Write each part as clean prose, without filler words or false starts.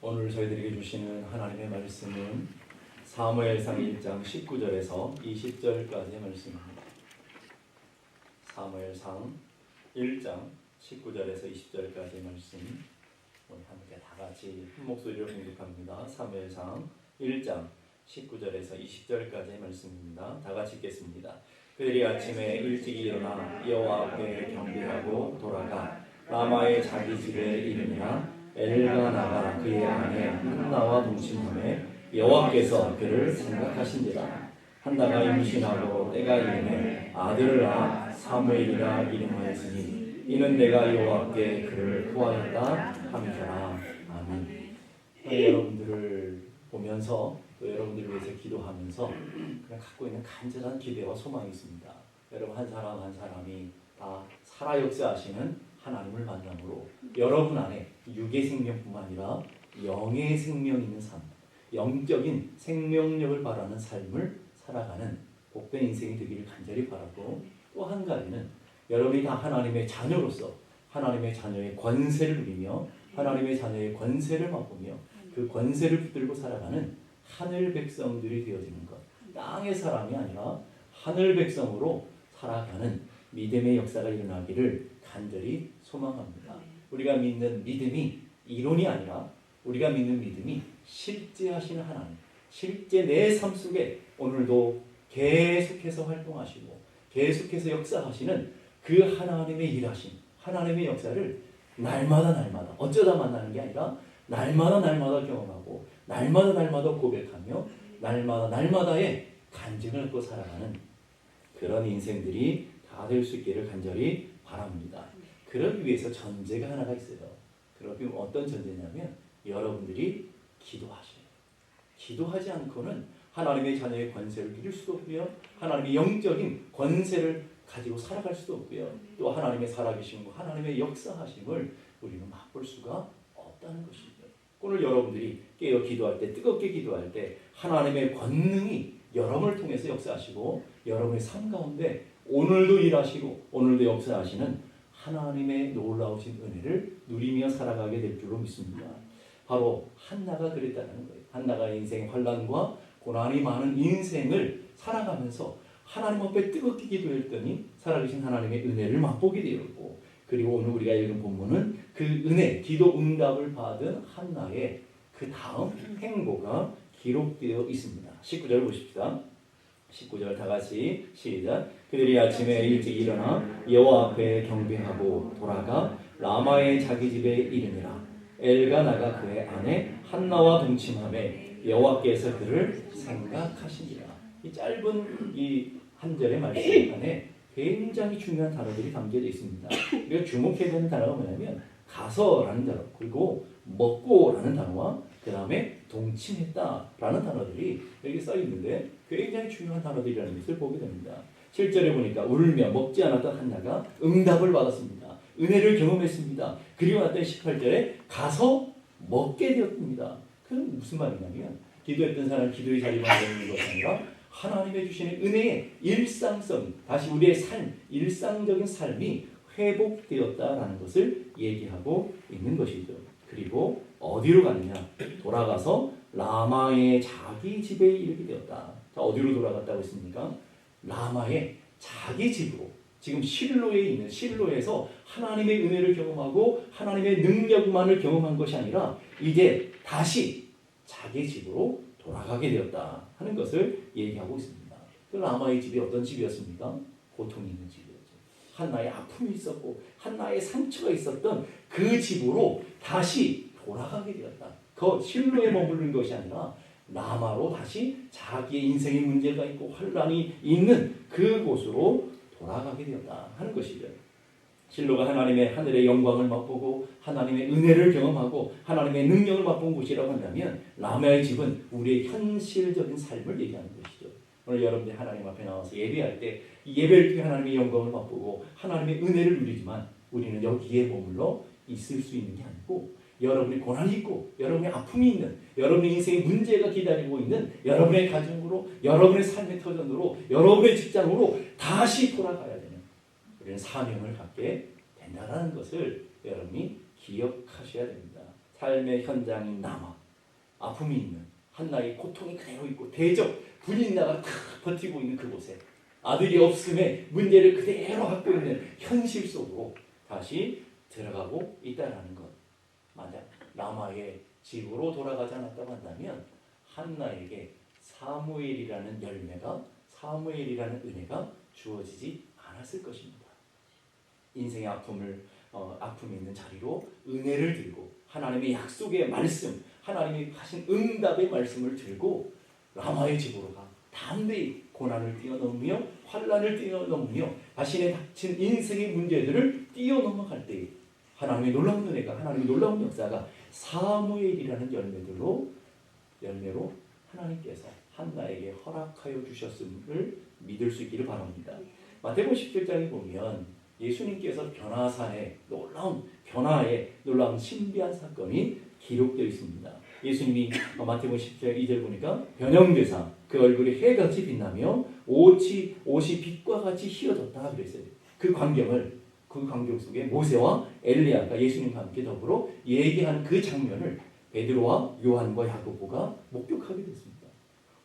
오늘 저희들에게 주시는 하나님의 말씀은 사무엘상 1장 19절에서 20절까지의 말씀입니다. 사무엘상 1장 19절에서 20절까지의 말씀, 우리 함께 다 같이 한 목소리로 공독합니다. 사무엘상 1장 19절에서 20절까지의 말씀입니다. 다 같이 읽겠습니다. 그들이 아침에 일찍 일어나 여호와 앞에 경배하고 돌아가 라마의 자기 집에 이르니라. 엘가나가 그의 아내 한나와 동침하매 여호와께서 그를 생각하신지라. 한나가 임신하고 때가 이르매 아들을 낳아 사무엘이라 이름하였으니 이는 내가 여호와께 그를 구하였다 함이더라. 아멘. 여러분들을 보면서 또 여러분들을 위해서 기도하면서 그냥 갖고 있는 간절한 기대와 소망이 있습니다. 여러분 한 사람 한 사람이 다 살아 역사하시는 하나님을 만남으로 여러분 안에 육의 생명뿐만 아니라 영의 생명 있는 삶, 영적인 생명력을 바라는 삶을 살아가는 복된 인생이 되기를 간절히 바라고, 또 한 가지는 여러분이 다 하나님의 자녀로서 하나님의 자녀의 권세를 누리며 하나님의 자녀의 권세를 맛보며 그 권세를 붙들고 살아가는 하늘 백성들이 되어지는 것, 땅의 사람이 아니라 하늘 백성으로 살아가는 믿음의 역사가 일어나기를 간절히 소망합니다. 우리가 믿는 믿음이 이론이 아니라 우리가 믿는 믿음이 실제 하시는 하나님, 실제 내 삶 속에 오늘도 계속해서 활동하시고 계속해서 역사하시는 그 하나님의 일하심, 하나님의 역사를 날마다 어쩌다 만나는 게 아니라 날마다 경험하고 날마다 고백하며 날마다의 간증을 갖고 살아가는 그런 인생들이 다 될 수 있기를 간절히 바랍니다. 그러기 위해서 전제가 하나가 있어요. 그러면 어떤 전제냐면 여러분들이 기도하셔요. 기도하지 않고는 하나님의 자녀의 권세를 누릴 수도 없고요, 하나님의 영적인 권세를 가지고 살아갈 수도 없고요, 또 하나님의 살아계심과 하나님의 역사하심을 우리는 맛볼 수가 없다는 것이죠. 오늘 여러분들이 깨어 기도할 때, 뜨겁게 기도할 때 하나님의 권능이 여러분을 통해서 역사하시고 여러분의 삶 가운데 오늘도 일하시고 오늘도 역사하시는 하나님의 놀라우신 은혜를 누리며 살아가게 될 줄로 믿습니다. 바로 한나가 그랬다는 거예요. 한나가 인생의 환난과 고난이 많은 인생을 살아가면서 하나님 앞에 뜨겁게 기도했더니 살아계신 하나님의 은혜를 맛보게 되었고, 그리고 오늘 우리가 읽은 본문은 그 은혜, 기도 응답을 받은 한나의 그 다음 행보가 기록되어 있습니다. 19절 보십시다. 19절 다 같이 시작. 그들이 아침에 일찍 일어나 여호와 앞에 경배하고 돌아가 라마의 자기 집에 이르니라. 엘가나가 그의 아내 한나와 동침하매 여호와께서 그를 생각하시니라. 이 짧은 이 한 절의 말씀 안에 굉장히 중요한 단어들이 담겨져 있습니다. 우리가 주목해야 되는 단어가 뭐냐면 가서라는 단어, 그리고 먹고라는 단어와 그 다음에 동침했다라는 단어들이 여기 써 있는데 굉장히 중요한 단어들이라는 것을 보게 됩니다. 7절에 보니까 울며 먹지 않았던 한나가 응답을 받았습니다. 은혜를 경험했습니다. 그리고 났더니 18절에 가서 먹게 되었습니다. 그건 무슨 말이냐면 기도했던 사람 기도의 자리만 되는 것이 아니라 하나님의 주시는 은혜의 일상성, 다시 우리의 삶, 일상적인 삶이 회복되었다라는 것을 얘기하고 있는 것이죠. 그리고 어디로 갔느냐? 돌아가서 라마의 자기 집에 이르게 되었다. 자, 어디로 돌아갔다고 했습니까? 라마의 자기 집으로. 지금 실로에 있는, 실로에서 하나님의 은혜를 경험하고 하나님의 능력만을 경험한 것이 아니라 이제 다시 자기 집으로 돌아가게 되었다 하는 것을 얘기하고 있습니다. 그 라마의 집이 어떤 집이었습니까? 고통이 있는 집이었죠. 한나의 아픔이 있었고 한나의 상처가 있었던 그 집으로 다시 돌아가게 되었다. 그 실로에 머무르는 것이 아니라 라마로 다시 자기의 인생의 문제가 있고 환난이 있는 그곳으로 돌아가게 되었다 하는 것이죠. 실로가 하나님의 하늘의 영광을 맛보고 하나님의 은혜를 경험하고 하나님의 능력을 맛본 곳이라고 한다면 라마의 집은 우리의 현실적인 삶을 얘기하는 것이죠. 오늘 여러분들이 하나님 앞에 나와서 예배할 때 이 예배를 통해 하나님의 영광을 맛보고 하나님의 은혜를 누리지만 우리는 여기에 머물러 있을 수 있는 게 아니고 여러분이 고난이 있고 여러분의 아픔이 있는, 여러분의 인생의 문제가 기다리고 있는 여러분의 가정으로, 여러분의 삶의 터전으로, 여러분의 직장으로 다시 돌아가야 되는 우리는 사명을 갖게 된다는 것을 여러분이 기억하셔야 됩니다. 삶의 현장인 남아, 아픔이 있는 한나의 고통이 그대로 있고 대적 분인나가 다 버티고 있는 그곳에 아들이 없음에 문제를 그대로 갖고 있는 현실 속으로 다시 들어가고 있다라는 것. 만약 라마의 집으로 돌아가지 않았다고 한다면 한나에게 사무엘이라는 열매가, 사무엘이라는 은혜가 주어지지 않았을 것입니다. 인생의 아픔이 있는 자리로 은혜를 들고 하나님의 약속의 말씀, 하나님이 하신 응답의 말씀을 들고 라마의 집으로 가 담대히 고난을 뛰어넘으며 환난을 뛰어넘으며 자신의 닥친 인생의 문제들을 뛰어넘어갈 때에 하나님의 놀라운 은혜가, 하나님의 놀라운 역사가 사무엘이라는 열매로 하나님께서 한나에게 허락하여 주셨음을 믿을 수 있기를 바랍니다. 마태복음 17장에 보면 예수님께서 변화산에 변화의 놀라운 신비한 사건이 기록되어 있습니다. 예수님이 마태복음 10장 2절 보니까 변형되사 그 얼굴이 해같이 빛나며 옷이 빛과 같이 휘어졌다 그랬어요. 그 광경 속에 모세와 엘리야가 예수님과 함께 더불어 얘기하는 그 장면을 베드로와 요한과 야고보가 목격하게 됐습니다.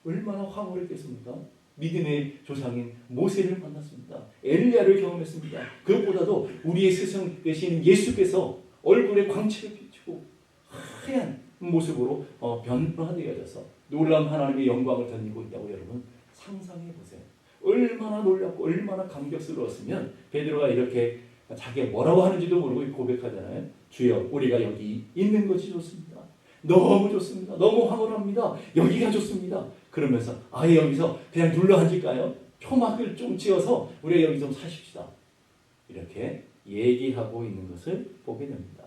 얼마나 황홀했겠습니까? 믿음의 조상인 모세를 만났습니다. 엘리야를 경험했습니다. 그것보다도 우리의 스승 되신 예수께서 얼굴에 광채를 비추고 하얀 모습으로 변화되어져서 놀라운 하나님의 영광을 덧입고 있다고 여러분 상상해 보세요. 얼마나 놀랍고 얼마나 감격스러웠으면 베드로가 이렇게 자기가 뭐라고 하는지도 모르고 고백하잖아요. 주여, 우리가 여기 있는 것이 좋습니다. 너무 좋습니다. 너무 황홀합니다. 여기가 좋습니다. 그러면서 아예 여기서 그냥 눌러 앉을까요? 표막을 좀 지어서 우리가 여기 좀 사십시다. 이렇게 얘기하고 있는 것을 보게 됩니다.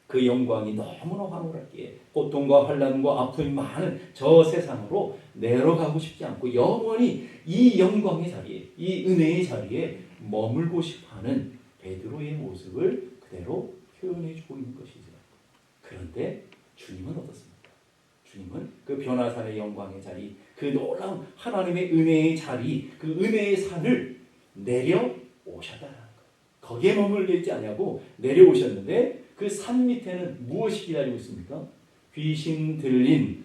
그 영광이 너무나 황홀하기에 고통과 환난과 아픔이 많은 저 세상으로 내려가고 싶지 않고 영원히 이 영광의 자리에, 이 은혜의 자리에 머물고 싶어하는 베드로의 모습을 그대로 표현해주고 있는 것이죠. 그런데 주님은 어떻습니까? 주님은 그 변화산의 영광의 자리, 그 놀라운 하나님의 은혜의 자리, 그 은혜의 산을 내려오셨다는 것. 거기에 머물러 있지 않냐고 내려오셨는데 그 산 밑에는 무엇이 기다리고 있습니까? 귀신 들린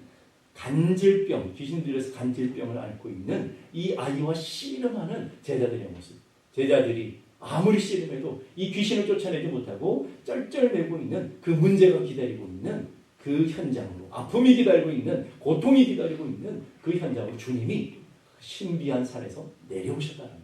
간질병, 귀신 들려서 간질병을 앓고 있는 이 아이와 씨름하는 제자들의 모습. 제자들이 아무리 씨름해도 이 귀신을 쫓아내지 못하고 쩔쩔매고 있는 그 문제가 기다리고 있는 그 현장으로, 아픔이 기다리고 있는, 고통이 기다리고 있는 그 현장으로 주님이 신비한 산에서 내려오셨다는 것.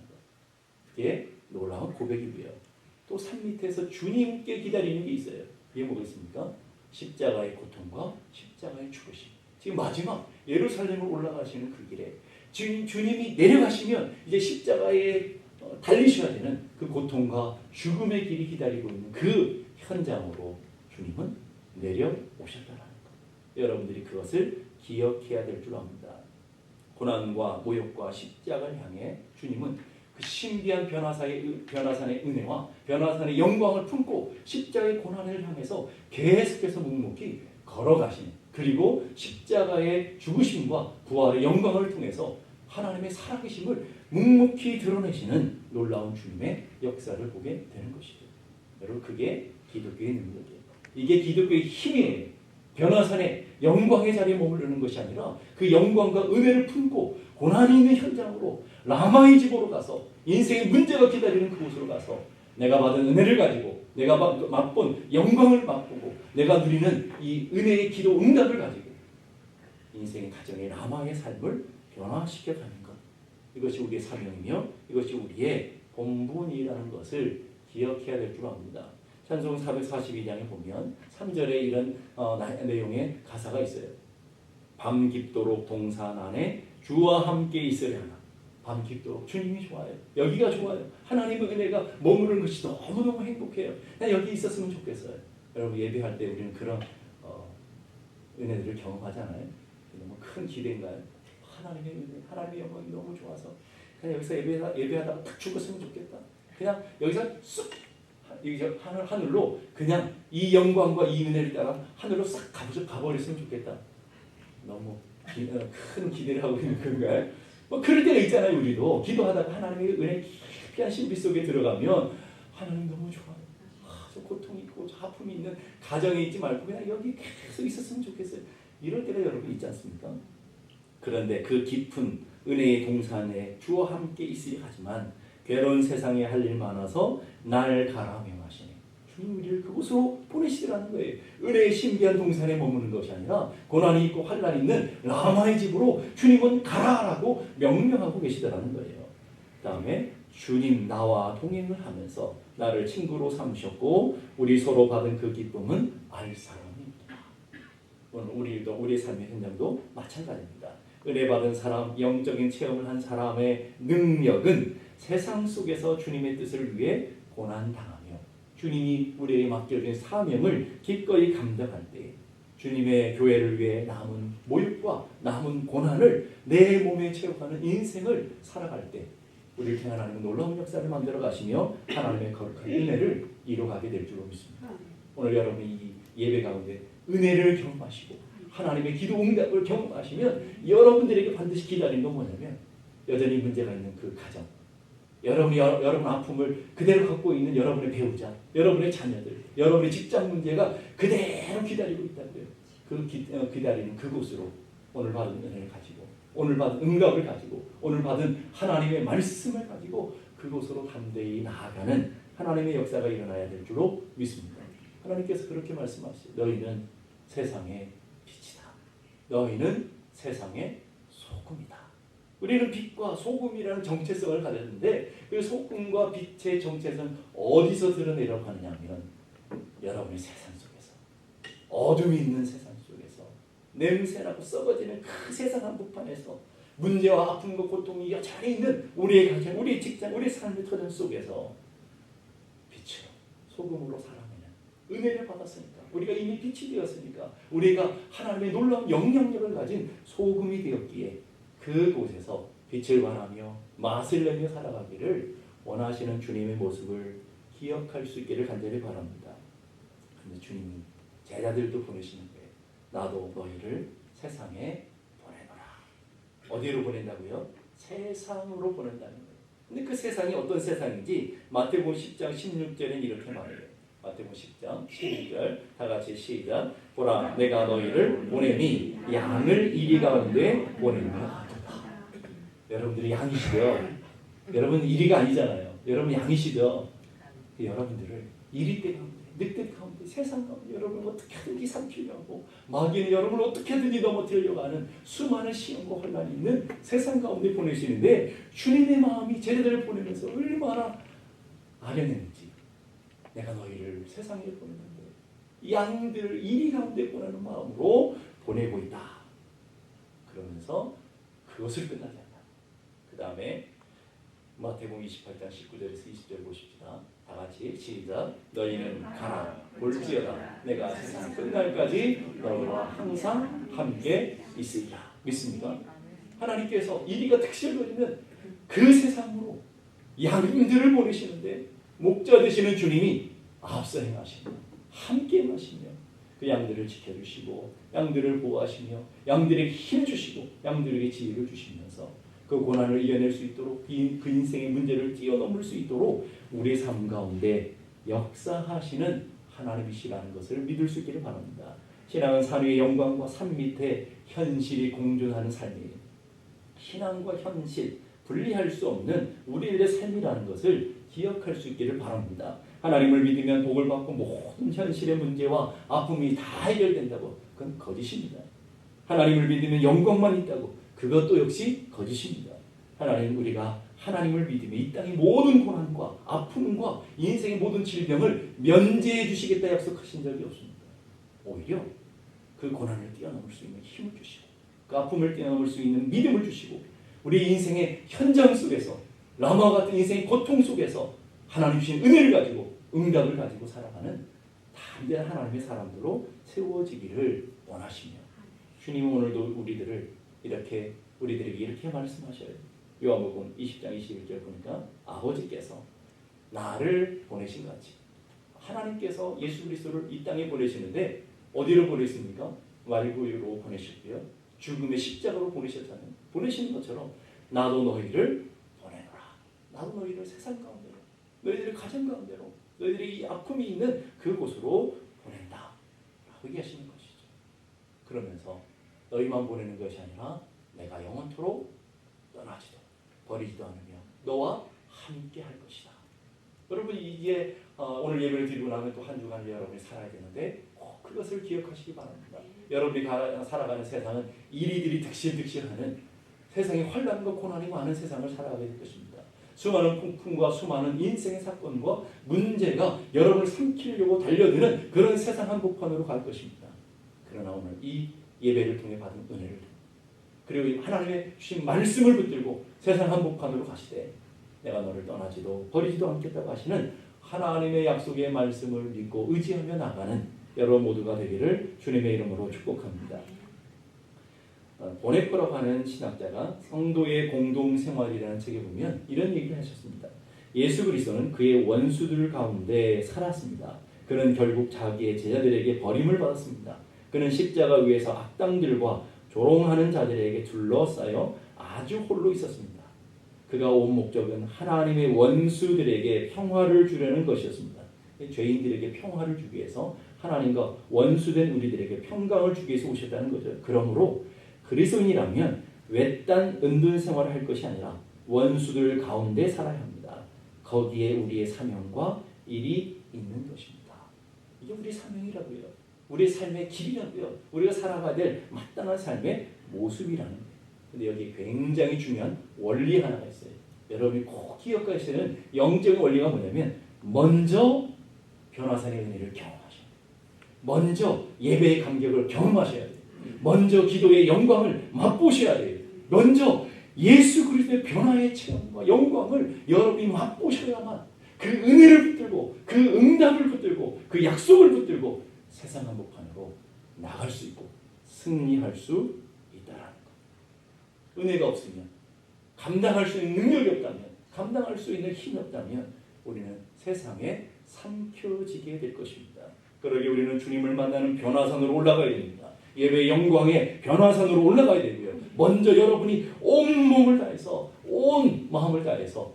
그게 놀라운 고백이고요. 또 산 밑에서 주님께 기다리는 게 있어요. 이게 뭐겠습니까? 십자가의 고통과 십자가의 죽으심. 지금 마지막 예루살렘으로 올라가시는 그 길에 주님이 내려가시면 이제 십자가에 달리셔야 되는 그 고통과 죽음의 길이 기다리고 있는 그 현장으로 주님은 내려오셨다는 것. 여러분들이 그것을 기억해야 될 줄 압니다. 고난과 모욕과 십자가를 향해 주님은 그 신비한 변화산의 은혜와 변화산의 영광을 품고 십자가의 고난을 향해서 계속해서 묵묵히 걸어가시는, 그리고 십자가의 죽으심과 부활의 영광을 통해서 하나님의 살아계심을 묵묵히 드러내시는 놀라운 주님의 역사를 보게 되는 것이죠. 여러분, 그게 기독교의 능력이에요. 이게 기독교의 힘이에요. 변화산의 영광의 자리에 머무르는 것이 아니라 그 영광과 은혜를 품고 고난이 있는 현장으로 라마의 집으로 가서 인생의 문제가 기다리는 그곳으로 가서 내가 받은 은혜를 가지고 내가 맛본 영광을 맛보고 내가 누리는 이 은혜의 기도 응답을 가지고 인생의 가정의 라마의 삶을 변화시켜가는 것. 이것이 우리의 사명이며 이것이 우리의 본분이라는 것을 기억해야 될 줄 압니다. 찬송 442장에 보면 3절에 이런 내용의 가사가 있어요. 밤 깊도록 동산 안에 주와 함께 있으려 하나. 밤 깊도록 주님이 좋아요. 여기가 좋아요. 하나님의 은혜가 머무르는 것이 너무너무 행복해요. 나 여기 있었으면 좋겠어요. 여러분, 예배할 때 우리는 그런 은혜들을 경험하잖아요. 너무 큰 기대인가요? 하나님의 은혜, 하나님의 영광이 너무 좋아서 그냥 여기서 예배하다가 딱 죽었으면 좋겠다. 그냥 여기서 쑥 하늘로 그냥 이 영광과 이 은혜를 따라 하늘로 싹 가버렸으면 좋겠다. 너무 큰 기대를 하고 있는 건가요? 뭐 그럴 때가 있잖아요. 우리도 기도하다가 하나님의 은혜 깊이한 신비 속에 들어가면 하나님 너무 좋아요. 저 고통이 있고 저 아픔이 있는 가정에 있지 말고 그냥 여기 계속 있었으면 좋겠어요. 이럴 때가 여러분 있지 않습니까? 그런데 그 깊은 은혜의 동산에 주와 함께 있으려 하지만 괴로운 세상에 할 일 많아서 날 가라 명하시네. 주님 우리를 그곳으로 보내시더라는 거예요. 은혜의 신비한 동산에 머무는 것이 아니라 고난이 있고 환난이 있는 라마의 집으로 주님은 가라라고 명령하고 계시더라는 거예요. 그 다음에 주님 나와 동행을 하면서 나를 친구로 삼으셨고 우리 서로 받은 그 기쁨은 알 사람입니다. 오늘 우리의 삶의 현장도 마찬가지입니다. 은혜 받은 사람, 영적인 체험을 한 사람의 능력은 세상 속에서 주님의 뜻을 위해 고난당하며 주님이 우리에게 맡겨진 사명을 기꺼이 감당할 때 주님의 교회를 위해 남은 모욕과 남은 고난을 내 몸에 체육하는 인생을 살아갈 때 우리를 통해 하나님은 놀라운 역사를 만들어 가시며 하나님의 거룩한 은혜를 이루어가게 될 줄로 믿습니다. 오늘 여러분이 이 예배 가운데 은혜를 경험하시고 하나님의 기도 응답을 경험하시면 여러분들에게 반드시 기다리는 건 뭐냐면 여전히 문제가 있는 그 가정, 여러분 아픔을 그대로 갖고 있는 여러분의 배우자, 여러분의 자녀들, 여러분의 직장 문제가 그대로 기다리고 있다고요. 기다리는 그곳으로 오늘 받은 은혜를 가지고 오늘 받은 응답을 가지고 오늘 받은 하나님의 말씀을 가지고 그곳으로 담대히 나아가는 하나님의 역사가 일어나야 될 줄로 믿습니다. 하나님께서 그렇게 말씀하시죠. 너희는 세상의 빛이다. 너희는 세상의 소금이다. 우리는 빛과 소금이라는 정체성을 가졌는데 그 소금과 빛의 정체성은 어디서 드러내려고 하느냐 하면 여러분의 세상 속에서 어둠이 있는 세상 속에서 냄새나고 썩어지는 그 세상 한복판에서 문제와 아픔과 고통이 여전히 있는 우리의 가정, 우리의 직장, 우리의 삶의 터전 속에서 빛으로 소금으로 살아가는 은혜를 받았으니까 우리가 이미 빛이 되었으니까 우리가 하나님의 놀라운 영향력을 가진 소금이 되었기에 그곳에서 빛을 발하며 맛을 내며 살아가기를 원하시는 주님의 모습을 기억할 수 있기를 간절히 바랍니다. 그런데 주님이 제자들도 보내시는 거예요. 나도 너희를 세상에 보내노라. 어디로 보낸다고요? 세상으로 보낸다는 거예요. 근데 그 세상이 어떤 세상인지 마태복음 10장 16절에는 이렇게 말해요. 마태복음 10장 16절 다 같이 시작. 보라 내가 너희를 보내니 양을 이리 가운데 보내며 여러분들이 양이시죠. 여러분 이리가 아니잖아요. 여러분 양이시죠. 여러분들을 이리 때 가운데, 늑대 가운데, 세상 가운데 여러분을 어떻게든지 삼키려고 마귀는 여러분을 어떻게든지 넘어뜨리려고 하는 수많은 시험과 혼란이 있는 세상 가운데 보내시는데 주님의 마음이 제자들을 보내면서 얼마나 아련했는지 내가 너희를 세상에 보내는데 양들을 이리 가운데 보내는 마음으로 보내고 있다. 그러면서 그것을 끝나지 않는다. 그 다음에 마태복음 28장 19절에서 20절 보십시다. 다 같이 시작. 너희는 가라 볼지어다 내가 세상 끝날까지 너희와 항상 함께 있으리라. 믿습니까? 하나님께서 이리가 특실거리는 그 세상으로 양들을 보내시는데 목자 되시는 주님이 앞서 행하시며 함께 행하시며 그 양들을 지켜주시고 양들을 보호하시며 양들에게 힘을 주시고 양들에게 지혜를 주시면서 그 고난을 이겨낼 수 있도록 그 인생의 문제를 뛰어넘을 수 있도록 우리의 삶 가운데 역사하시는 하나님이시라는 것을 믿을 수 있기를 바랍니다. 신앙은 산 위의 영광과 산 밑에 현실이 공존하는 삶이에요. 신앙과 현실 분리할 수 없는 우리들의 삶이라는 것을 기억할 수 있기를 바랍니다. 하나님을 믿으면 복을 받고 모든 현실의 문제와 아픔이 다 해결된다고 그건 거짓입니다. 하나님을 믿으면 영광만 있다고 그것도 역시 거짓입니다. 하나님 우리가 하나님을 믿으면 이 땅의 모든 고난과 아픔과 인생의 모든 질병을 면제해 주시겠다 약속하신 적이 없습니다. 오히려 그 고난을 뛰어넘을 수 있는 힘을 주시고 그 아픔을 뛰어넘을 수 있는 믿음을 주시고 우리 인생의 현장 속에서 라마 같은 인생의 고통 속에서 하나님 주신 은혜를 가지고 응답을 가지고 살아가는 담대한 하나님의 사람들로 세워지기를 원하시며 주님은 오늘도 우리들에게 이렇게 말씀하셔요. 요한복음 20장 21절 보니까 아버지께서 나를 보내신 같이 하나님께서 예수 그리스도를 이 땅에 보내시는데 어디로 보내십니까? 말구유로 보내셨고요. 죽음의 십자가로 보내셨잖아요. 보내시는 것처럼 나도 너희를 보내노라. 나도 너희를 세상 가운데로 너희들의 가정 가운데로 너희들이 이 아픔이 있는 그곳으로 보낸다 라고 얘기하시는 것이죠. 그러면서 너희만 보내는 것이 아니라 내가 영원토록 떠나지도 버리지도 않으며 너와 함께 할 것이다. 여러분 이게 오늘 예배를 드리고 나면 또 한 주간 여러분이 살아야 되는데 꼭 그것을 기억하시기 바랍니다. 여러분이 살아가는 세상은 이리들이 득실득실하는 세상에 환난과 고난이 많은 세상을 살아가게 될 것입니다. 수많은 풍풍과 수많은 인생의 사건과 문제가 여러분을 삼키려고 달려드는 그런 세상 한복판으로 갈 것입니다. 그러나 오늘 이 예배를 통해 받은 은혜를 그리고 하나님의 주신 말씀을 붙들고 세상 한복판으로 가시되 내가 너를 떠나지도 버리지도 않겠다고 하시는 하나님의 약속의 말씀을 믿고 의지하며 나가는 여러분 모두가 되기를 주님의 이름으로 축복합니다. 보네코라고 하는 신학자가 성도의 공동생활이라는 책에 보면 이런 얘기를 하셨습니다. 예수 그리스도는 그의 원수들 가운데 살았습니다. 그는 결국 자기의 제자들에게 버림을 받았습니다. 그는 십자가 위에서 악당들과 조롱하는 자들에게 둘러싸여 아주 홀로 있었습니다. 그가 온 목적은 하나님의 원수들에게 평화를 주려는 것이었습니다. 죄인들에게 평화를 주기 위해서 하나님과 원수된 우리들에게 평강을 주기 위해서 오셨다는 거죠. 그러므로 그리스도인이라면 외딴 은둔 생활을 할 것이 아니라 원수들 가운데 살아야 합니다. 거기에 우리의 사명과 일이 있는 것입니다. 이게 우리 사명이라고요. 우리의 삶의 길이라고요. 우리가 살아가야 될 마땅한 삶의 모습이라는 거예요. 근데 여기 굉장히 중요한 원리 하나가 있어요. 여러분이 꼭 기억하셔야 되는 영적인 원리가 뭐냐면 먼저 변화산의 은혜를 경험하셔야 돼요. 먼저 예배의 감격을 경험하셔야 돼요. 먼저 기도의 영광을 맛보셔야 돼요. 먼저 예수 그리스도의 변화의 체험과 영광을 여러분이 맛보셔야만 그 은혜를 붙들고 그 응답을 붙들고 그 약속을 붙들고 세상 한복판으로 나갈 수 있고 승리할 수 있다라는 것. 은혜가 없으면 감당할 수 있는 능력이 없다면 감당할 수 있는 힘이 없다면 우리는 세상에 삼켜지게 될 것입니다. 그러기 우리는 주님을 만나는 변화산으로 올라가야 됩니다. 예배의 영광의 변화산으로 올라가야 되고요. 먼저 여러분이 온 몸을 다해서 온 마음을 다해서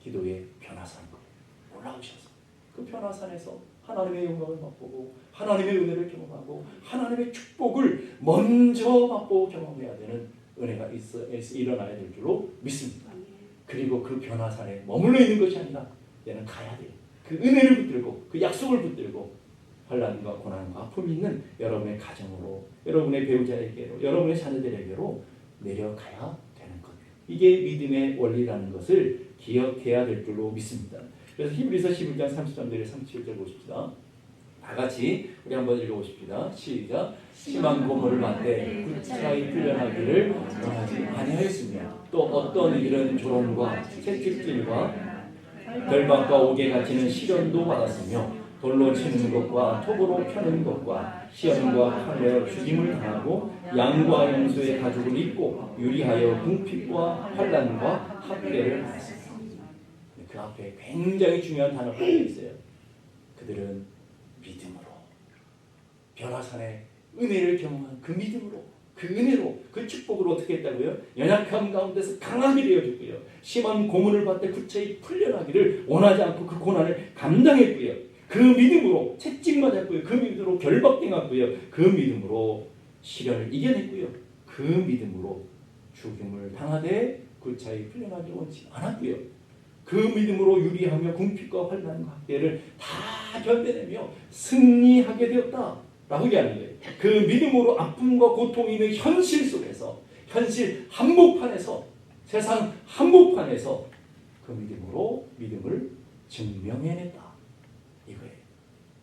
기도의 변화산으로 올라오셔서 그 변화산에서 하나님의 영광을 맛보고 하나님의 은혜를 경험하고 하나님의 축복을 먼저 맛보고 경험해야 되는 은혜가 일어나야 될 줄로 믿습니다. 그리고 그 변화산에 머물러 있는 것이 아니라 얘는 가야 돼요. 그 은혜를 붙들고 그 약속을 붙들고 환난과 고난과 아픔이 있는 여러분의 가정으로 여러분의 배우자에게로 여러분의 자녀들에게로 내려가야 되는 것. 이게 믿음의 원리라는 것을 기억해야 될 줄로 믿습니다. 그래서 히브리서 11장 30절에서 37절 보십시다. 다 같이 우리 한번 읽어보십시다. 시작. 심한 고문을 받되 구차히 풀려나기를 원하지 아니하였으며 또 어떤 일은 조롱과 채찍질과 결박과 옥에 갇히는 시련도 받았으며 돌로 치는 것과 톱으로 펴는 것과 시험과 칼에 죽임을 당하고 양과 염소의 가죽을 입고 유리하여 궁핍과 환난과 학대를 받았습니다. 그 앞에 굉장히 중요한 단어가 있어요. 그들은 믿음으로 변화산의 은혜를 경험한 그 믿음으로 그 은혜로 그 축복으로 어떻게 했다고요? 연약함 가운데서 강하게 되어졌고요. 심한 고문을 받되 구차히 풀려나기를 원하지 않고 그 고난을 감당했고요. 그 믿음으로 채찍 맞았고요. 그 믿음으로 결박당했고요. 그 믿음으로 시련을 이겨냈고요. 그 믿음으로 죽임을 당하되 구차히 풀려나기 원치 않았고요. 그 믿음으로 유리하며 궁핍과 환난과 학대를 다 견뎌내며 승리하게 되었다라고 얘기하는 거예요. 그 믿음으로 아픔과 고통이 있는 현실 속에서 현실 한복판에서 세상 한복판에서 그 믿음으로 믿음을 증명해냈다 이거예요.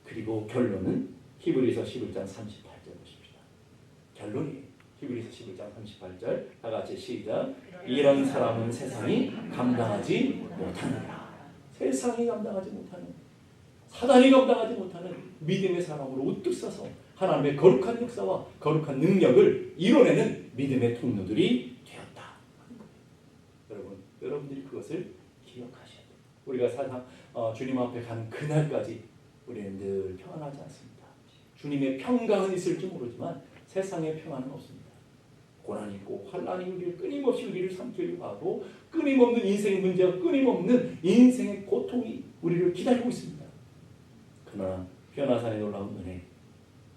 그리고 결론은 히브리서 11장 38절 보십시다. 결론이 히브리서 11장 38절 다 같이 시작. 이런 사람은 세상이 감당하지 못하느니라. 세상이 감당하지 못하는 사단이 감당하지 못하는 믿음의 사람으로 우뚝 서서 하나님의 거룩한 역사와 거룩한 능력을 이뤄내는 믿음의 통로들이 되었다. 여러분들이 그것을 기억하셔야 돼요. 우리가 사상 주님 앞에 가는 그날까지 우리는 늘 평안하지 않습니다. 주님의 평강은 있을지 모르지만 세상의 평안은 없습니다. 고난이 있고 환난이 우리를 끊임없이 우리를 삼키려고 하고 끊임없는 인생의 문제와 끊임없는 인생의 고통이 우리를 기다리고 있습니다. 그러나 변화산의 놀라운 은혜,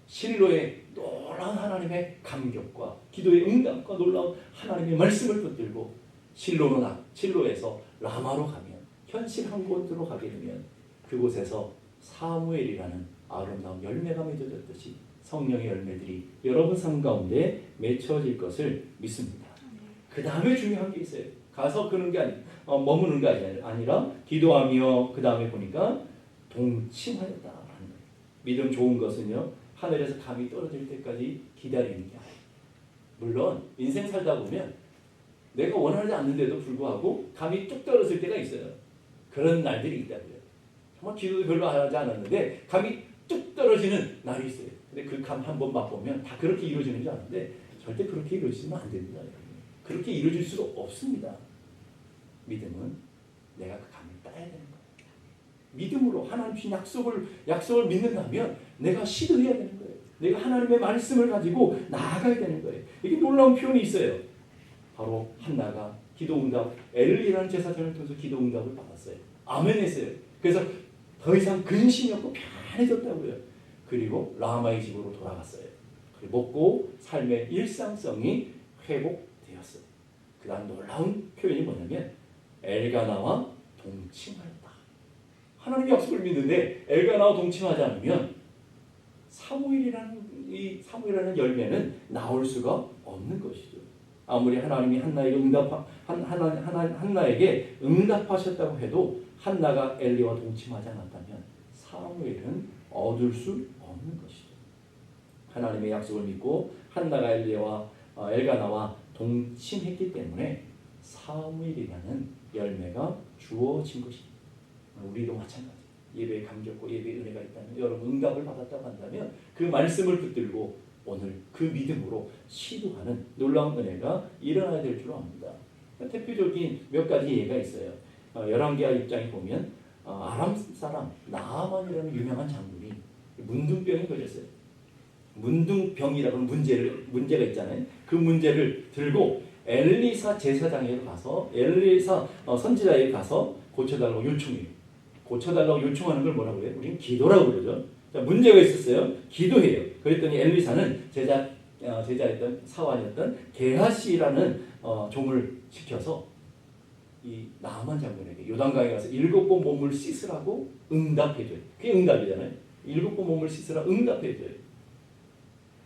실로의 놀라운 하나님의 감격과 기도의 응답과 놀라운 하나님의 말씀을 붙들고 실로에서 라마로 가면, 현실 한 곳으로 가게 되면 그곳에서 사무엘이라는 아름다운 열매가 맺어졌듯이 성령의 열매들이 여러분 삶 가운데 맺혀질 것을 믿습니다. 그 다음에 중요한 게 있어요. 가서 그런 게 머무는 게 아니라 기도하며 그 다음에 보니까 동침하였다라는 거예요. 믿음 좋은 것은요, 하늘에서 감이 떨어질 때까지 기다리는 게 아니에요. 물론 인생 살다 보면 내가 원하지 않는데도 불구하고 감이 뚝 떨어질 때가 있어요. 그런 날들이 있다고요. 정말 기도도 별로 하지 않았는데 감이 뚝 떨어지는 날이 있어요. 근데 그 감 한번 맛보면 다 그렇게 이루어지는 줄 아는데 절대 그렇게 이루어지면 안 됩니다. 그렇게 이루어질 수가 없습니다. 믿음은 내가 그 감을 따야 되는 거예요. 믿음으로 하나님 주신 약속을 믿는다면 내가 시도해야 되는 거예요. 내가 하나님의 말씀을 가지고 나아가야 되는 거예요. 이게 놀라운 표현이 있어요. 바로 한나가 기도응답, 엘리라는 제사장을 통해서 기도응답을 받았어요. 아멘 했어요. 그래서 더 이상 근심이 없고 편해졌다고요. 그리고 라마의 집으로 돌아갔어요. 그리고 먹고 삶의 일상성이 회복되었어요. 그 다음 놀라운 표현이 뭐냐면 엘가나와 동침하였다. 하나님의 약속을 믿는데 엘가나와 동침하지 않으면 사무엘이라는 열매는 나올 수가 없는 것이죠. 아무리 하나님이 한나에게 응답하셨다고 해도 한나가 엘리와 동침하지 않았다면 사무엘은 얻을 수 없는 것이죠. 하나님의 약속을 믿고 한나가 엘가나와 동침했기 때문에 사무엘이라는 열매가 주어진 것입니다. 우리도 마찬가지. 예배의 감격과 예배의 은혜가 있다면, 여러분 응답을 받았다고 한다면 그 말씀을 붙들고 오늘 그 믿음으로 시도하는 놀라운 은혜가 일어나야 될 줄 압니다. 대표적인 몇 가지 예가 있어요. 열왕기하 6장에 보면 아람 사람 나아만이라는 유명한 장군이 문둥병에 걸렸어요. 문둥병이라는 문제가 있잖아요. 그 문제를 들고 엘리사 제사장에게 가서 엘리사 선지자에게 가서 고쳐달라고 요청해요. 고쳐달라고 요청하는 걸 뭐라고 해요? 우리는 기도라고 그러죠. 자, 문제가 있었어요. 기도해요. 그랬더니 엘리사는 제자였던 사환이었던 게하시라는 종을 시켜서 이 나아만 장군에게 요단강에 가서 7번 몸을 씻으라고 응답해줘요. 그게 응답이잖아요. 7번 몸을 씻으라 응답해줘요.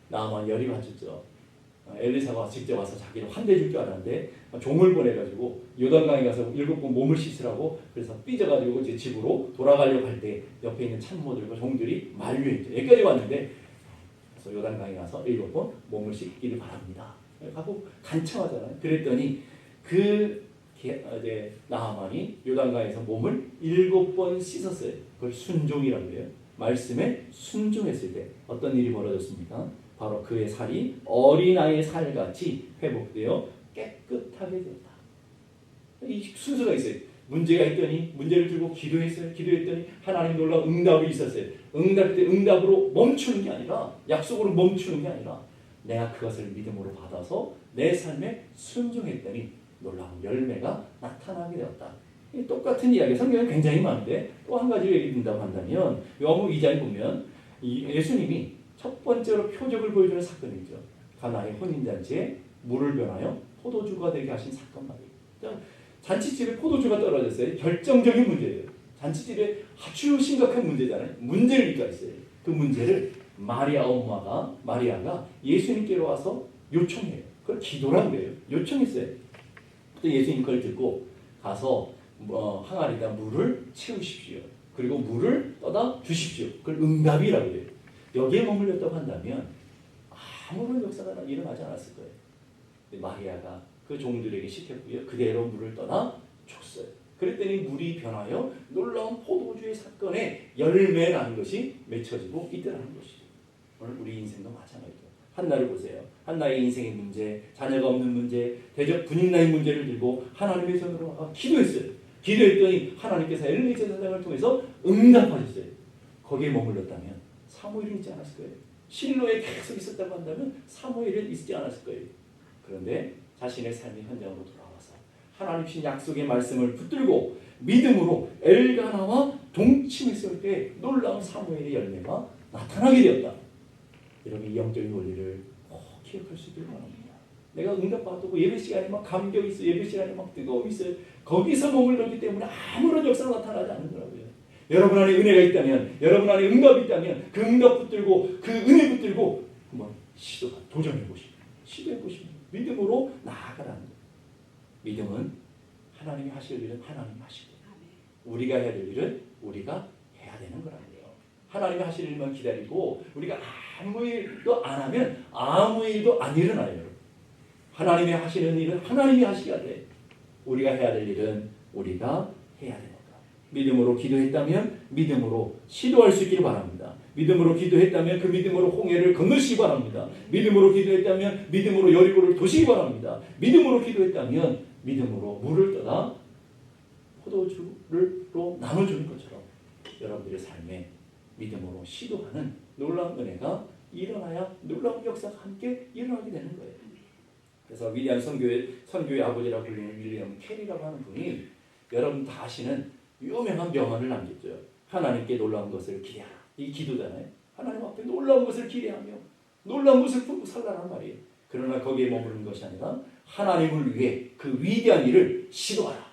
나아만 열이 받쳤죠. 엘리사가 직접 와서 자기를 환대해줄 줄 알았는데 종을 보내가지고 요단강에 가서 7번 몸을 씻으라고 그래서 삐져가지고 이제 집으로 돌아가려고 할 때 옆에 있는 참모들과 종들이 만류했죠. 여기까지 왔는데 그래서 요단강에 가서 7번 몸을 씻기를 바랍니다. 하고 간청하잖아요. 그랬더니 이제 나아만이 요단강에서 몸을 7번 씻었어요. 그걸 순종이라고 해요. 말씀에 순종했을 때 어떤 일이 벌어졌습니까? 바로 그의 살이 어린아이의 살같이 회복되어 깨끗하게 되었다. 이 순서가 있어요. 문제가 있더니 문제를 들고 기도했어요. 기도했더니 하나님 놀라운 응답이 있었어요. 응답으로 멈추는 게 아니라 약속으로 멈추는 게 아니라 내가 그것을 믿음으로 받아서 내 삶에 순종했더니 놀라운 열매가 나타나게 되었다. 똑같은 이야기, 성경에 굉장히 많은데 또 한 가지 얘기 든다고 한다면 요한복음 2장에 보면 예수님이 첫 번째로 표적을 보여주는 사건이죠. 가나의 혼인잔치에 물을 변하여 포도주가 되게 하신 사건 말이에요. 잔치집에 포도주가 떨어졌어요. 결정적인 문제예요. 잔치집에 아주 심각한 문제잖아요. 문제를 일으켜 있어요. 그 문제를 마리아가 예수님께로 와서 요청해요. 그걸 기도라고 해요. 요청했어요. 또 예수님 그걸 듣고 가서 항아리에다 물을 채우십시오. 그리고 물을 떠다 주십시오. 그걸 응답이라고 해요. 여기에 머물렀다고 한다면 아무런 역사가 일어나지 않았을 거예요. 마리아가 그 종들에게 시켰고요. 그대로 물을 떠다 줬어요. 그랬더니 물이 변하여 놀라운 포도주의 사건에 열매라는 것이 맺혀지고 있더라는 것이죠. 오늘 우리 인생도 마찬가지죠. 한나를 보세요. 한나의 인생의 문제, 자녀가 없는 문제, 대적 분인나의 문제를 들고 하나님의 손으로 기도했어요. 기도했더니 하나님께서 엘리 제사장을 통해서 응답하셨어요. 거기에 머물렀다면 사무엘은 있지 않았을 거예요. 실로에 계속 있었다고 한다면 사무엘은 있지 않았을 거예요. 그런데 자신의 삶의 현장으로 돌아와서 하나님 주신 약속의 말씀을 붙들고 믿음으로 엘가나와 동침했을 때 놀라운 사무엘의 열매가 나타나게 되었다. 여러분, 이 영적인 원리를 꼭 기억할 수 있기를 바랍니다. 내가 응답받고 예배 시간에 막 감격이 있어, 예배 시간에 막 뜨거움이 있어요. 거기서 머물렀기 때문에 아무런 역사가 나타나지 않는다고요. 여러분 안에 은혜가 있다면, 여러분 안에 응답이 있다면 그 응답 붙들고 그 은혜 붙들고 한번 도전해보시고 시도해보시면 믿음으로 나아가라는 거예요. 믿음은 하나님이 하실 일은 하나님이 하시고 우리가 해야 될 일은 우리가 해야 되는 거라는 거예요. 하나님이 하실 일만 기다리고 우리가 아무 일도 안 하면 아무 일도 안 일어나요. 하나님이 하시는 일은 하나님이 하셔야 돼. 우리가 해야 될 일은 우리가 해야 되는 거예요. 믿음으로 기도했다면 믿음으로 시도할 수 있기를 바랍니다. 믿음으로 기도했다면 그 믿음으로 홍해를 건너시기 바랍니다. 믿음으로 기도했다면 믿음으로 여리고를 도시기 바랍니다. 믿음으로 기도했다면 믿음으로 물을 떠다 포도주로 나눠주는 것처럼 여러분들의 삶에 믿음으로 시도하는 놀라운 은혜가 일어나야 놀라운 역사가 함께 일어나게 되는 거예요. 그래서 위대한 선교의 아버지라고 불리는 윌리엄 캐리라고 하는 분이 여러분 다 아시는 유명한 명언을 남겼죠. 하나님께 놀라운 것을 기대하라. 이 기도잖아요. 하나님 앞에 놀라운 것을 기대하며 놀라운 것을 품고 살라는 말이에요. 그러나 거기에 머무르는 것이 아니라 하나님을 위해 그 위대한 일을 시도하라.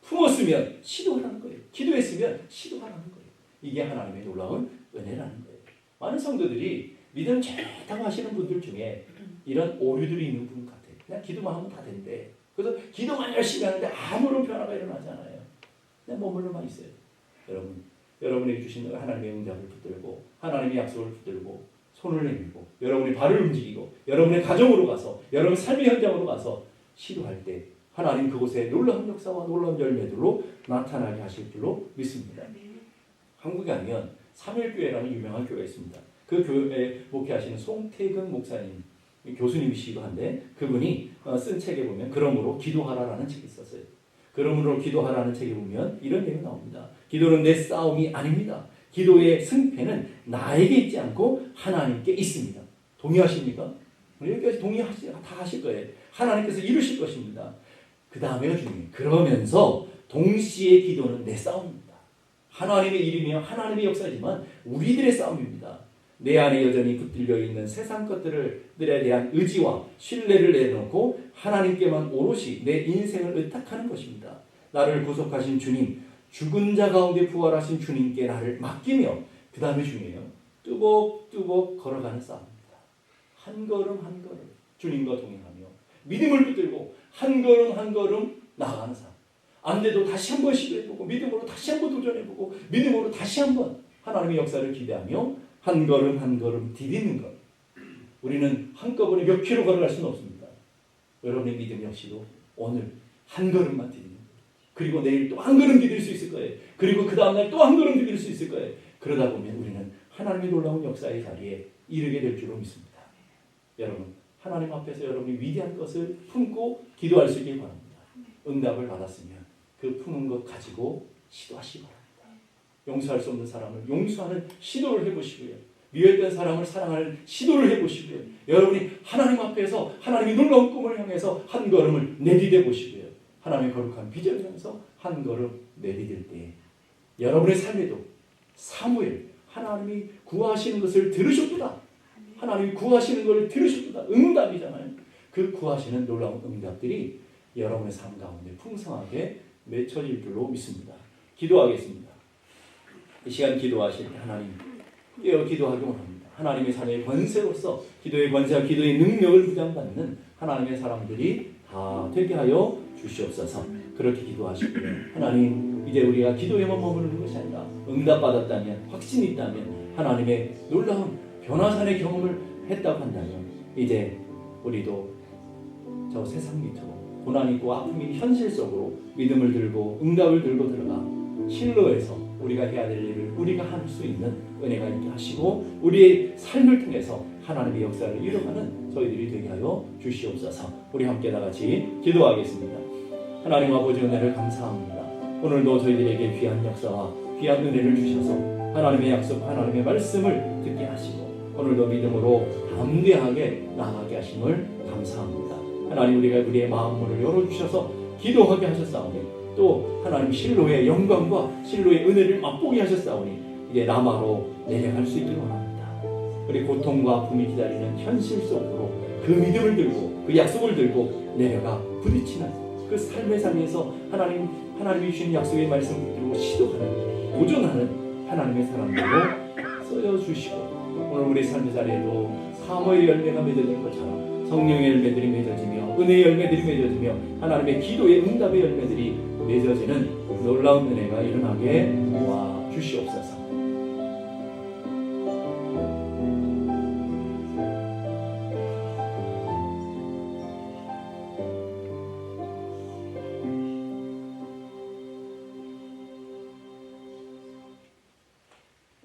품었으면 시도하라는 거예요. 기도했으면 시도하라는 거예요. 이게 하나님의 놀라운 은혜라는 거예요. 많은 성도들이 믿음 좋다고 하시는 분들 중에 이런 오류들이 있는 분 같아요. 그냥 기도만 하면 다 된대. 그래서 기도만 열심히 하는데 아무런 변화가 일어나지 않아요. 그냥 머물러만 있어요. 여러분이 주신 하나님의 응답을 붙들고 하나님의 약속을 붙들고 손을 내밀고 여러분이 발을 움직이고 여러분의 가정으로 가서 여러분 삶의 현장으로 가서 시도할 때 하나님 그곳에 놀라운 역사와 놀라운 열매들로 나타나게 하실 줄로 믿습니다. 한국에 가면 삼일교회라는 유명한 교회가 있습니다. 그 교회에 목회하시는 송태근 목사님 교수님이시기도 한데 그분이 쓴 책에 보면 그러므로 기도하라라는 책이 있었어요. 그러므로 기도하라는 책에 보면 이런 얘기가 나옵니다. 기도는 내 싸움이 아닙니다. 기도의 승패는 나에게 있지 않고 하나님께 있습니다. 동의하십니까? 여기까지 다 하실 거예요. 하나님께서 이루실 것입니다. 그 다음에가 중요해요. 그러면서 동시에 기도는 내 싸움입니다. 하나님의 일이며 하나님의 역사이지만 우리들의 싸움입니다. 내 안에 여전히 붙들려 있는 세상 것들에 대한 의지와 신뢰를 내놓고 하나님께만 오롯이 내 인생을 의탁하는 것입니다. 나를 구속하신 주님, 죽은 자 가운데 부활하신 주님께 나를 맡기며 그 다음에 중요해요. 뚜벅뚜벅 걸어가는 싸움입니다. 한 걸음 한 걸음 주님과 동행하며 믿음을 붙들고 한 걸음 한 걸음 나아가는 싸움. 안 돼도 다시 한번 시도해보고 믿음으로 다시 한번 도전해보고 믿음으로 다시 한번 하나님의 역사를 기대하며 한 걸음 한 걸음 디디는 것. 우리는 한꺼번에 몇 킬로 걸어갈 수는 없습니다. 여러분의 믿음 역시도 오늘 한 걸음만 디디는 거예요. 그리고 내일 또 한 걸음 디딜 수 있을 거예요. 그리고 그 다음날 또 한 걸음 디딜 수 있을 거예요. 그러다 보면 우리는 하나님의 놀라운 역사의 자리에 이르게 될 줄로 믿습니다. 여러분, 하나님 앞에서 여러분이 위대한 것을 품고 기도할 수 있길 바랍니다. 응답을 받았으면 그 품은 것 가지고 시도하시기 바랍니다. 용서할 수 없는 사람을 용서하는 시도를 해보시고요. 미워했던 사람을 사랑하는 시도를 해보시고요. 여러분이 하나님 앞에서 하나님의 놀라운 꿈을 향해서 한 걸음을 내디뎌 보시고요. 하나님의 거룩한 비전을 향해서 한 걸음 내디딜 때 여러분의 삶에도 사무엘, 하나님이 구하시는 것을 들으셨구나. 하나님이 구하시는 것을 들으셨구나. 응답이잖아요. 그 구하시는 놀라운 응답들이 여러분의 삶 가운데 풍성하게 맺혀질 줄로 믿습니다. 기도하겠습니다. 이 시간 기도하실 때 하나님 깨어 기도하기 원합니다. 하나님의 삶의 권세로서 기도의 권세와 기도의 능력을 부담받는 하나님의 사람들이 다 되게 하여 주시옵소서. 그렇게 기도하시고요. 하나님, 이제 우리가 기도에만 머무르는 것이 아니라 응답받았다면, 확신이 있다면, 하나님의 놀라운 변화산의 경험을 했다고 한다면 이제 우리도 저 세상 밑으로 고난이 있고 아픔이 현실 속으로 믿음을 들고 응답을 들고 들어가 실로에서 우리가 해야 될 일을 우리가 할 수 있는 은혜가 있게 하시고 우리의 삶을 통해서 하나님의 역사를 이뤄가는 저희들이 되게 하여 주시옵소서. 우리 함께 다같이 기도하겠습니다. 하나님 아버지 은혜를 감사합니다. 오늘도 저희들에게 귀한 역사와 귀한 은혜를 주셔서 하나님의 약속, 하나님의 말씀을 듣게 하시고 오늘도 믿음으로 담대하게 나아가게 하심을 감사합니다. 하나님, 우리의 마음문을 열어주셔서 기도하게 하셨사오니 또 하나님 실로의 영광과 실로의 은혜를 맛보게 하셨사오니 이제 라마로 내려갈 수 있기를 원합니다. 우리 고통과 아픔이 기다리는 현실 속으로 그 믿음을 들고 그 약속을 들고 내려가 부딪히는 그 삶의 상에서 하나님이 주신 약속의 말씀을 붙들고 시도하는 도전하는 하나님의 사람들로 쓰여주시고 오늘 우리 삶의 자리에도 사모의 열매가 맺어질 것처럼 성령의 열매들이 맺어지며 은혜의 열매들이 맺어지며 하나님의 기도의 응답의 열매들이 맺어지는 놀라운 은혜가 일어나게 도와 주시옵소서.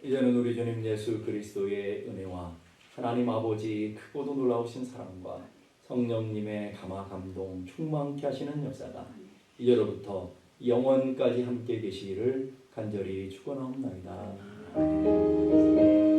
이제는 우리 주님 예수 그리스도의 은혜와 하나님 아버지 크고도 놀라우신 사랑과 성령님의 감화 감동 충만케 하시는 역사가 이제로부터 영원까지 함께 계시기를 간절히 축원하옵나이다.